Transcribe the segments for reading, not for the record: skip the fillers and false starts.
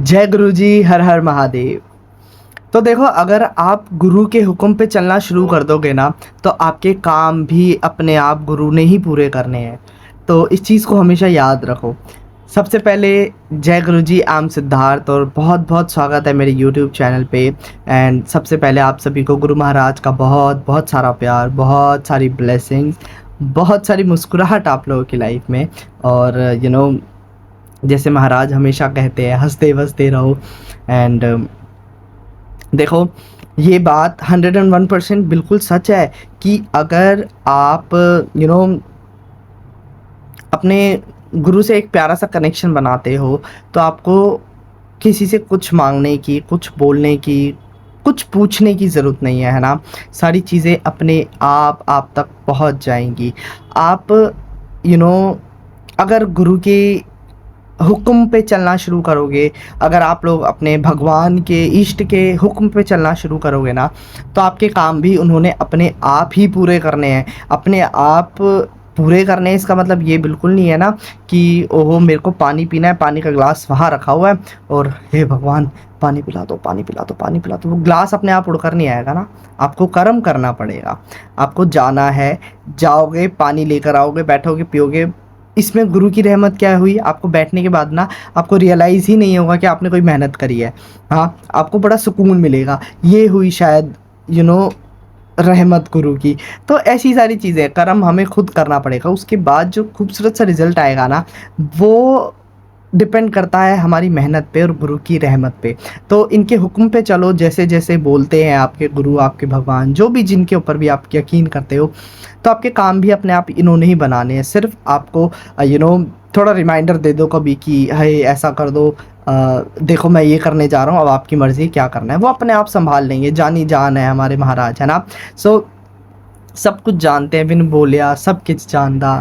जय गुरु जी, हर हर महादेव। तो देखो, अगर आप गुरु के हुक्म पे चलना शुरू कर दोगे ना, तो आपके काम भी अपने आप गुरु ने ही पूरे करने हैं। तो इस चीज़ को हमेशा याद रखो। सबसे पहले जय गुरु जी, आई एम सिद्धार्थ और बहुत बहुत स्वागत है मेरे यूट्यूब चैनल पे। एंड सबसे पहले आप सभी को गुरु महाराज का बहुत बहुत सारा प्यार, बहुत सारी ब्लेसिंग्स, बहुत सारी मुस्कुराहट आप लोगों की लाइफ में। और जैसे महाराज हमेशा कहते हैं, हंसते वसते रहो। एंड देखो, ये बात 101% बिल्कुल सच है कि अगर आप अपने गुरु से एक प्यारा सा कनेक्शन बनाते हो, तो आपको किसी से कुछ मांगने की, कुछ बोलने की, कुछ पूछने की ज़रूरत नहीं है ना। सारी चीज़ें अपने आप तक पहुंच जाएंगी। आप यू नो अगर गुरु के हुक्म पे चलना शुरू करोगे, अगर आप लोग अपने भगवान के, इष्ट के हुक्म पे चलना शुरू करोगे ना, तो आपके काम भी उन्होंने अपने आप ही पूरे करने हैं। अपने आप पूरे करने हैं, इसका मतलब ये बिल्कुल नहीं है ना कि ओहो मेरे को पानी पीना है, पानी का ग्लास वहाँ रखा हुआ है और हे भगवान पानी पिला दो, पानी पिला दो, पानी पिला दो। वो ग्लास अपने आप उड़कर नहीं आएगा ना। आपको कर्म करना पड़ेगा। आपको जाना है, जाओगे, पानी लेकर आओगे, बैठोगे, पियोगे। इसमें गुरु की रहमत क्या हुई, आपको बैठने के बाद ना आपको रियलाइज़ ही नहीं होगा कि आपने कोई मेहनत करी है। हाँ, आपको बड़ा सुकून मिलेगा। ये हुई शायद रहमत गुरु की। तो ऐसी सारी चीज़ें, कर्म हमें खुद करना पड़ेगा। उसके बाद जो खूबसूरत सा रिज़ल्ट आएगा ना, वो डिपेंड करता है हमारी मेहनत पे और गुरु की रहमत पे। तो इनके हुक्म पे चलो, जैसे जैसे बोलते हैं आपके गुरु, आपके भगवान, जो भी जिनके ऊपर भी आप यकीन करते हो, तो आपके काम भी अपने आप इन्होंने ही बनाने हैं। सिर्फ आपको थोड़ा रिमाइंडर दे दो कभी कि है ऐसा कर दो, देखो मैं ये करने जा रहा हूँ, अब आपकी मर्ज़ी क्या करना है। वो अपने आप संभाल लेंगे। जानी जान है हमारे महाराज, है ना। सो सब कुछ जानते हैं, बिन बोलिया सब कुछ जानदा।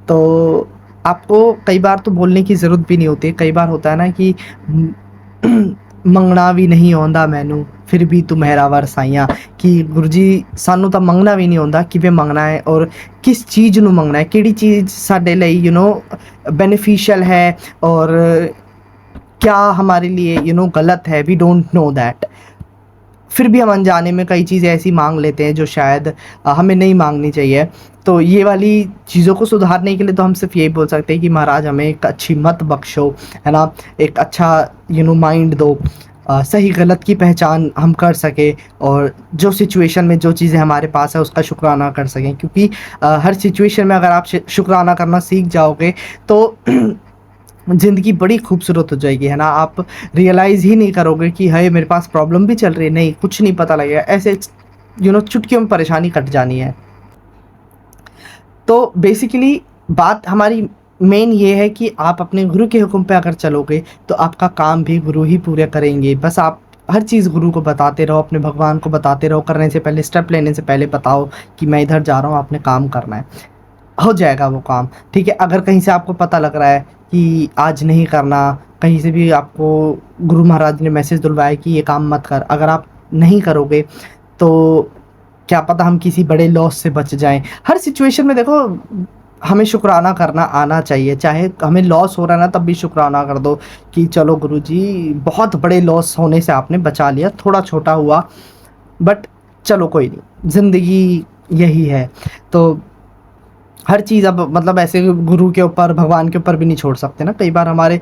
तो आपको कई बार तो बोलने की ज़रूरत भी नहीं होती। कई बार होता है ना कि मंगना भी नहीं आंदा मैनू फिर भी तू मेहरावर साइयां, कि गुरु जी सानू तो मंगना भी नहीं आंदा किवें मंगना है और किस चीज़ नू मंगना है, किहड़ी चीज़ साडे लई बेनिफिशियल है और क्या हमारे लिए गलत है। We don't know that. फिर भी हम अनजाने में कई चीज़ें ऐसी मांग लेते हैं जो शायद हमें नहीं मांगनी चाहिए। तो ये वाली चीज़ों को सुधारने के लिए तो हम सिर्फ यही बोल सकते हैं कि महाराज हमें एक अच्छी मत बख्शो, है ना। एक अच्छा माइंड दो, सही गलत की पहचान हम कर सके और जो सिचुएशन में जो चीज़ें हमारे पास है उसका शुक्राना कर सकें। क्योंकि हर सिचुएशन में अगर आप शुक्राना करना सीख जाओगे तो ज़िंदगी बड़ी खूबसूरत हो जाएगी, है ना। आप रियलाइज़ ही नहीं करोगे कि हाय मेरे पास प्रॉब्लम भी चल रही है, नहीं कुछ नहीं पता लगेगा। ऐसे चुटकियों में परेशानी कट जानी है। तो बेसिकली बात हमारी मेन ये है कि आप अपने गुरु के हुक्म पे अगर चलोगे तो आपका काम भी गुरु ही पूरे करेंगे। बस आप हर चीज़ गुरु को बताते रहो, अपने भगवान को बताते रहो। करने से पहले, स्टेप लेने से पहले बताओ कि मैं इधर जा रहा हूँ, आपने काम करना है, हो जाएगा वो काम। ठीक है। अगर कहीं से आपको पता लग रहा है कि आज नहीं करना, कहीं से भी आपको गुरु महाराज ने मैसेज दिलवाया कि ये काम मत कर, अगर आप नहीं करोगे तो क्या पता हम किसी बड़े लॉस से बच जाएं। हर सिचुएशन में देखो, हमें शुक्राना करना आना चाहिए। चाहे हमें लॉस हो रहा है ना, तब भी शुक्राना कर दो कि चलो गुरु जी, बहुत बड़े लॉस होने से आपने बचा लिया, थोड़ा छोटा हुआ बट चलो कोई नहीं, ज़िंदगी यही है। तो हर चीज़ अब मतलब ऐसे गुरु के ऊपर, भगवान के ऊपर भी नहीं छोड़ सकते ना। कई बार हमारे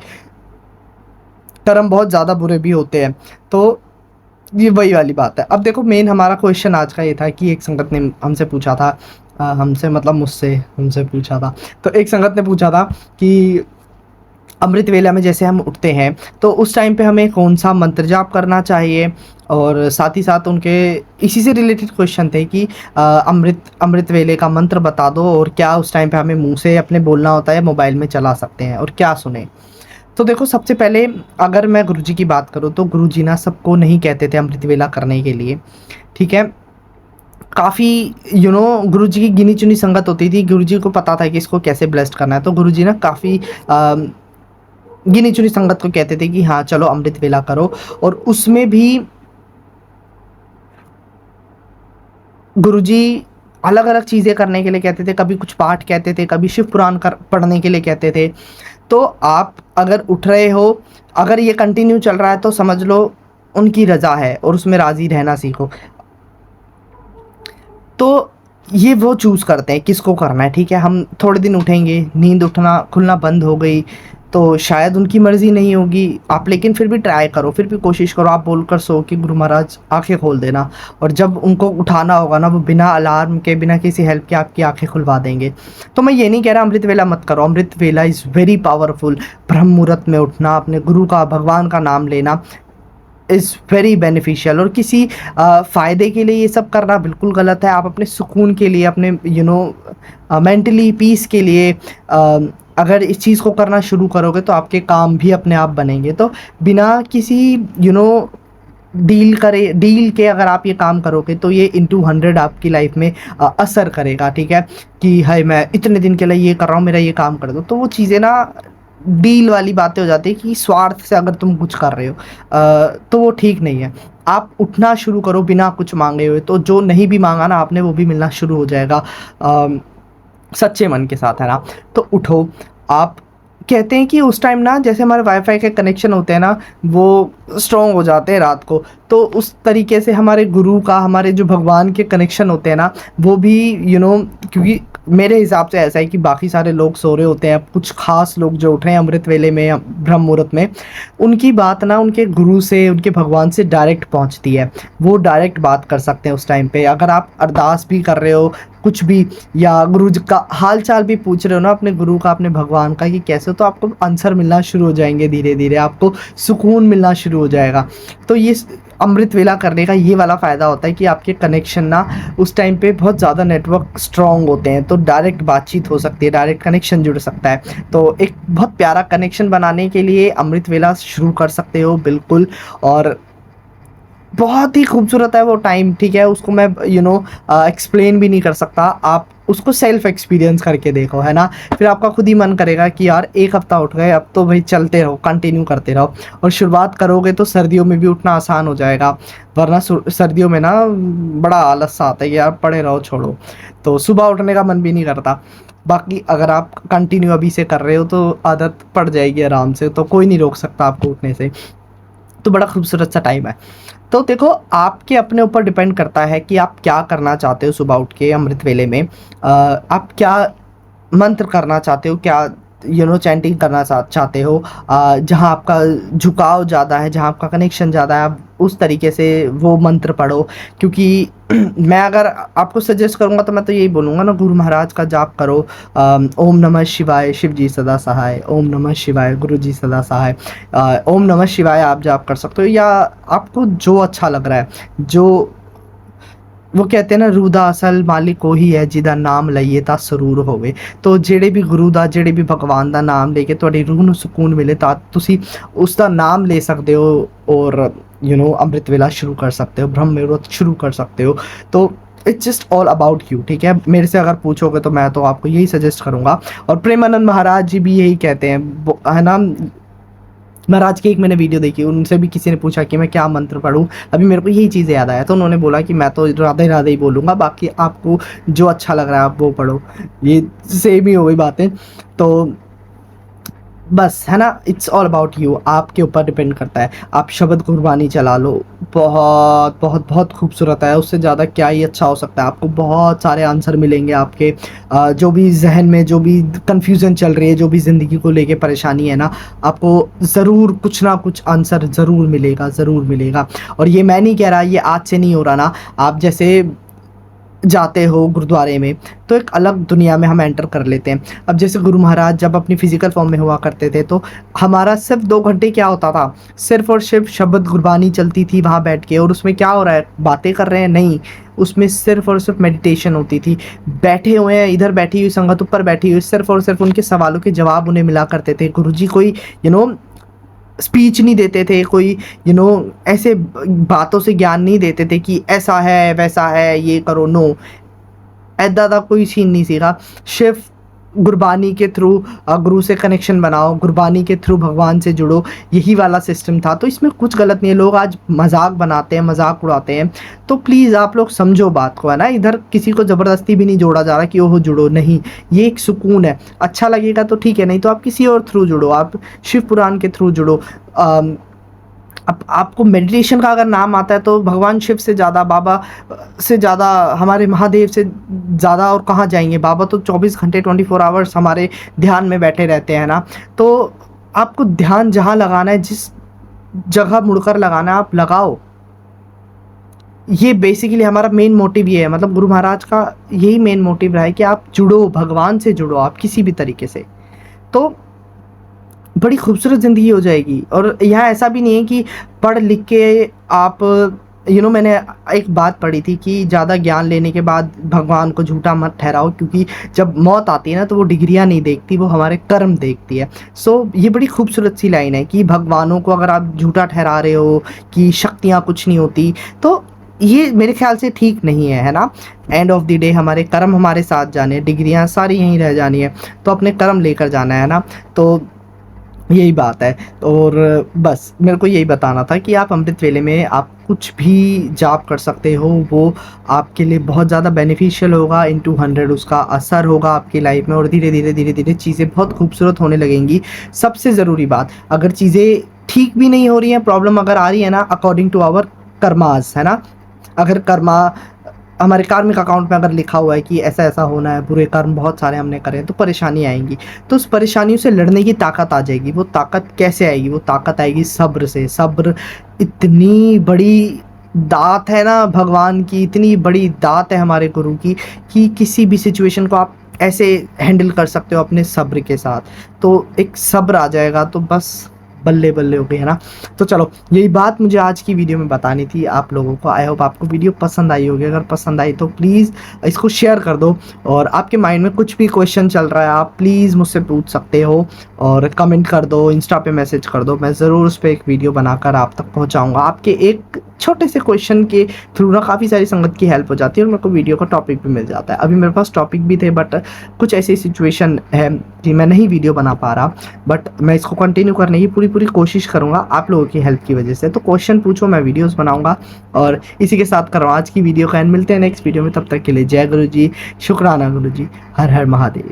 कर्म बहुत ज़्यादा बुरे भी होते हैं। तो ये वही वाली बात है। अब देखो, मेन हमारा क्वेश्चन आज का ये था कि एक संगत ने हमसे पूछा था, हमसे मतलब मुझसे हमसे पूछा था। तो एक संगत ने पूछा था कि अमृत वेला में जैसे हम उठते हैं तो उस टाइम पे हमें कौन सा मंत्र जाप करना चाहिए। और साथ ही साथ उनके इसी से रिलेटेड क्वेश्चन थे कि अमृत वेले का मंत्र बता दो, और क्या उस टाइम पे हमें मुंह से अपने बोलना होता है, मोबाइल में चला सकते हैं, और क्या सुने। तो देखो, सबसे पहले अगर मैं गुरुजी की बात करूँ तो गुरुजी ना सबको नहीं कहते थे अमृत वेला करने के लिए। ठीक है। काफ़ी गुरुजी की गिनी चुनी संगत होती थी। गुरुजी को पता था कि इसको कैसे ब्लेस्ड करना है। तो गुरुजी ना काफ़ी गिनी चुनी संगत को कहते थे कि हाँ चलो अमृत वेला करो। और उसमें भी गुरुजी अलग अलग चीज़ें करने के लिए कहते थे। कभी कुछ पाठ कहते थे, कभी शिव पुराण कर पढ़ने के लिए कहते थे। तो आप अगर उठ रहे हो अगर ये कंटिन्यू चल रहा है तो समझ लो उनकी रज़ा है और उसमें राज़ी रहना सीखो। तो ये वो चूज़ करते हैं किसको करना है, ठीक है? हम थोड़े दिन उठेंगे, नींद उठना खुलना बंद हो गई, तो शायद उनकी मर्ज़ी नहीं होगी, आप लेकिन फिर भी ट्राई करो, फिर भी कोशिश करो, आप बोलकर सो कि गुरु महाराज आँखें खोल देना, और जब उनको उठाना होगा ना, वो बिना अलार्म के, बिना किसी हेल्प के आपकी आँखें खुलवा देंगे। तो मैं ये नहीं कह रहा अमृत वेला मत करो, अमृत वेला इज़ वेरी पावरफुल। ब्रह्म मुहूर्त में उठना, अपने गुरु का, भगवान का नाम लेना इज़ वेरी बेनिफिशियल, और किसी फ़ायदे के लिए ये सब करना बिल्कुल गलत है। आप अपने सुकून के लिए, अपने मेंटली पीस के लिए अगर इस चीज़ को करना शुरू करोगे तो आपके काम भी अपने आप बनेंगे। तो बिना किसी डील के अगर आप ये काम करोगे तो ये इंटू 100 आपकी लाइफ में असर करेगा, ठीक है? कि हाय मैं इतने दिन के लिए ये कर रहा हूँ, मेरा ये काम कर दो। तो वो चीज़ें ना डील वाली बातें हो जाती है कि स्वार्थ से अगर तुम कुछ कर रहे हो तो वो ठीक नहीं है। आप उठना शुरू करो बिना कुछ माँगे हुए, तो जो नहीं भी माँगा ना आपने वो भी मिलना शुरू हो जाएगा सच्चे मन के साथ, है ना? तो उठो। आप कहते हैं कि उस टाइम ना जैसे हमारे वाईफ़ाई के कनेक्शन होते हैं ना, वो स्ट्रॉन्ग हो जाते हैं रात को, तो उस तरीके से हमारे गुरु का, हमारे जो भगवान के कनेक्शन होते हैं ना, वो भी क्योंकि मेरे हिसाब से ऐसा है कि बाकी सारे लोग सो रहे होते हैं, कुछ ख़ास लोग जो उठ रहे हैं अमृत वेले में या ब्रह्म मुहूर्त में, उनकी बात ना उनके गुरु से, उनके भगवान से डायरेक्ट पहुंचती है। वो डायरेक्ट बात कर सकते हैं उस टाइम पे। अगर आप अरदास भी कर रहे हो, कुछ भी, या गुरु जी का हाल चाल भी पूछ रहे हो ना अपने गुरु का, अपने भगवान का कि कैसे हो, तो आपको आंसर मिलना शुरू हो जाएंगे धीरे धीरे, आपको सुकून मिलना शुरू हो जाएगा। तो ये अमृत वेला करने का ये वाला फ़ायदा होता है कि आपके कनेक्शन ना उस टाइम पे बहुत ज़्यादा नेटवर्क स्ट्रॉन्ग होते हैं, तो डायरेक्ट बातचीत हो सकती है, डायरेक्ट कनेक्शन जुड़ सकता है। तो एक बहुत प्यारा कनेक्शन बनाने के लिए अमृत वेला शुरू कर सकते हो बिल्कुल। और बहुत ही खूबसूरत है वो टाइम, ठीक है? उसको मैं एक्सप्लेन भी नहीं कर सकता। आप उसको सेल्फ एक्सपीरियंस करके देखो, है ना? फिर आपका खुद ही मन करेगा कि यार 1 हफ्ता उठ गए, अब तो भाई चलते रहो, कंटिन्यू करते रहो। और शुरुआत करोगे तो सर्दियों में भी उठना आसान हो जाएगा, वरना सर्दियों में ना बड़ा आलस सा आता है कि यार पड़े रहो, छोड़ो, तो सुबह उठने का मन भी नहीं करता। बाकी अगर आप कंटिन्यू अभी से कर रहे हो तो आदत पड़ जाएगी आराम से, तो कोई नहीं रोक सकता आपको उठने से। तो बड़ा खूबसूरत सा टाइम है। तो देखो, आपके अपने ऊपर डिपेंड करता है कि आप क्या करना चाहते हो सुबह उठ के अमृत वेले में। आप क्या मंत्र करना चाहते हो, क्या चैंटिंग करना चाहते हो, जहाँ आपका झुकाव ज़्यादा है, जहाँ आपका कनेक्शन ज़्यादा है, आप उस तरीके से वो मंत्र पढ़ो। क्योंकि मैं अगर आपको सजेस्ट करूँगा तो मैं तो यही बोलूँगा ना, गुरु महाराज का जाप करो। ओम नमः शिवाय, शिव जी सदा सहाय, ओम नमः शिवाय, गुरु जी सदा सहाय, ओम नमः शिवाय आप जाप कर सकते हो, या आपको जो अच्छा लग रहा है। जो वो कहते हैं ना, रूह दा असल मालिक ਉਹੀ ਹੈ ਜਿਹਦਾ ਨਾਮ ਲਈਏ ਤਾਂ ਸਰੂਰ ਹੋਵੇ। तो ਜਿਹੜੇ ਵੀ ਗੁਰੂ ਦਾ, ਜਿਹੜੇ ਵੀ ਭਗਵਾਨ ਦਾ ਨਾਮ ਲੈ ਕੇ ਤੁਹਾਡੀ ਰੂਹ ਨੂੰ ਸਕੂਨ ਮਿਲੇ, ਤਾਂ ਤੁਸੀਂ ਉਸ ਦਾ ਨਾਮ ले सकते हो और अमृत वेला शुरू कर सकते हो, ब्रह्म मुहूर्त शुरू कर सकते हो। तो it's just all about you, ठीक है? मेरे से अगर पूछोगे तो मैं तो आपको यही सजेस्ट करूँगा। और प्रेमानंद महाराज जी भी यही कहते हैं, है ना? महाराज की एक मैंने वीडियो देखी, उनसे भी किसी ने पूछा कि मैं क्या मंत्र पढ़ूं, अभी मेरे को यही चीज़ें याद आया, तो उन्होंने बोला कि मैं तो राधे राधे ही बोलूँगा, बाकी आपको जो अच्छा लग रहा है आप वो पढ़ो। ये सेम ही हो गई बातें। तो बस, है ना? इट्स ऑल अबाउट यू, आपके ऊपर डिपेंड करता है। आप शब्द कुर्बानी चला लो, बहुत बहुत बहुत खूबसूरत है, उससे ज़्यादा क्या ही अच्छा हो सकता है। आपको बहुत सारे आंसर मिलेंगे आपके जो भी जहन में, जो भी कन्फ्यूज़न चल रही है, जो भी ज़िंदगी को लेके परेशानी है ना, आपको ज़रूर कुछ ना कुछ आंसर ज़रूर मिलेगा, ज़रूर मिलेगा। और ये मैं नहीं कह रहा, ये आज से नहीं हो रहा ना। आप जैसे जाते हो गुरुद्वारे में तो एक अलग दुनिया में हम एंटर कर लेते हैं। अब जैसे गुरु महाराज जब अपनी फ़िज़िकल फॉर्म में हुआ करते थे, तो हमारा सिर्फ 2 घंटे क्या होता था, सिर्फ और सिर्फ शब्द गुरबानी चलती थी वहाँ बैठ के। और उसमें क्या हो रहा है, बातें कर रहे हैं नहीं, उसमें सिर्फ और सिर्फ मेडिटेशन होती थी। बैठे हुए हैं, इधर बैठी हुई संगत ऊपर बैठी हुई, सिर्फ और सिर्फ उनके सवालों के जवाब उन्हें मिला करते थे। गुरु जी कोई स्पीच नहीं देते थे, कोई ऐसे बातों से ज्ञान नहीं देते थे कि ऐसा है वैसा है ये करो, नो, ऐदा दा कोई सीन नहीं सीगा। सिर्फ गुरबानी के थ्रू गुरु से कनेक्शन बनाओ, गुरबानी के थ्रू भगवान से जुड़ो, यही वाला सिस्टम था। तो इसमें कुछ गलत नहीं है। लोग आज मजाक बनाते हैं, मजाक उड़ाते हैं, तो प्लीज़ आप लोग समझो बात को, है ना। इधर किसी को ज़बरदस्ती भी नहीं जोड़ा जा रहा कि ओहो जुड़ो, नहीं, ये एक सुकून है। अच्छा लगेगा तो ठीक है, नहीं तो आप किसी और थ्रू जुड़ो, आप शिव पुराण के थ्रू जुड़ो। अब आपको मेडिटेशन का अगर नाम आता है तो भगवान शिव से ज़्यादा, बाबा से ज़्यादा, हमारे महादेव से ज़्यादा और कहाँ जाएंगे। बाबा तो 24 घंटे 24 आवर्स हमारे ध्यान में बैठे रहते हैं ना। तो आपको ध्यान जहाँ लगाना है, जिस जगह मुड़कर लगाना है, आप लगाओ। ये बेसिकली हमारा मेन मोटिव ये है, मतलब गुरु महाराज का यही मेन मोटिव रहा है कि आप जुड़ो, भगवान से जुड़ो आप किसी भी तरीके से, तो बड़ी खूबसूरत ज़िंदगी हो जाएगी। और यहाँ ऐसा भी नहीं है कि पढ़ लिख के आप मैंने एक बात पढ़ी थी कि ज़्यादा ज्ञान लेने के बाद भगवान को झूठा मत ठहराओ, क्योंकि जब मौत आती है ना तो वो डिग्रियाँ नहीं देखती, वो हमारे कर्म देखती है। ये बड़ी खूबसूरत सी लाइन है कि भगवानों को अगर आप झूठा ठहरा रहे हो कि शक्तियाँ कुछ नहीं होती, तो ये मेरे ख्याल से ठीक नहीं है ना। एंड ऑफ द डे हमारे कर्म हमारे साथ जाने, डिग्रियाँ सारी यहीं रह जानी है, तो अपने कर्म लेकर जाना है ना। तो यही बात है। और बस मेरे को यही बताना था कि आप अमृत वेले में आप कुछ भी जाप कर सकते हो, वो आपके लिए बहुत ज़्यादा बेनिफिशियल होगा। इनटू 100 उसका असर होगा आपकी लाइफ में, और धीरे धीरे धीरे धीरे चीज़ें बहुत खूबसूरत होने लगेंगी। सबसे ज़रूरी बात, अगर चीज़ें ठीक भी नहीं हो रही हैं, प्रॉब्लम अगर आ रही है ना, अकॉर्डिंग टू आवर कर्मास, है ना। अगर कर्मा हमारे कार्मिक अकाउंट में अगर लिखा हुआ है कि ऐसा ऐसा होना है, बुरे कर्म बहुत सारे हमने करे हैं, तो परेशानी आएंगी। तो उस परेशानियों से लड़ने की ताकत आ जाएगी। वो ताकत कैसे आएगी? वो ताकत आएगी सब्र से। सब्र इतनी बड़ी दात है ना भगवान की, इतनी बड़ी दात है हमारे गुरु की, कि किसी भी सिचुएशन को आप ऐसे हैंडल कर सकते हो अपने सब्र के साथ। तो एक सब्र आ जाएगा तो बस बल्ले बल्ले हो गए, है ना। तो चलो, यही बात मुझे आज की वीडियो में बतानी थी आप लोगों को। आई होप आपको वीडियो पसंद आई होगी। अगर पसंद आई तो प्लीज़ इसको शेयर कर दो, और आपके माइंड में कुछ भी क्वेश्चन चल रहा है आप प्लीज़ मुझसे पूछ सकते हो, और कमेंट कर दो, इंस्टा पे मैसेज कर दो, मैं ज़रूर उस पर एक वीडियो बनाकर आप तक पहुँचाऊँगा। आपके एक छोटे से क्वेश्चन के थ्रू ना काफ़ी सारी संगत की हेल्प हो जाती है, और मेरे को वीडियो का टॉपिक भी मिल जाता है। अभी मेरे पास टॉपिक भी थे, बट कुछ ऐसी सिचुएशन है कि मैं नहीं वीडियो बना पा रहा, बट मैं इसको कंटिन्यू करने की पूरी कोशिश करूंगा आप लोगों की हेल्प की वजह से। तो क्वेश्चन पूछो, मैं वीडियोस बनाऊंगा। और इसी के साथ कर रहा हूँ आज की वीडियो का एंड। मिलते हैं नेक्स्ट वीडियो में, तब तक के लिए जय गुरु जी, शुक्राना गुरु जी, हर हर महादेव।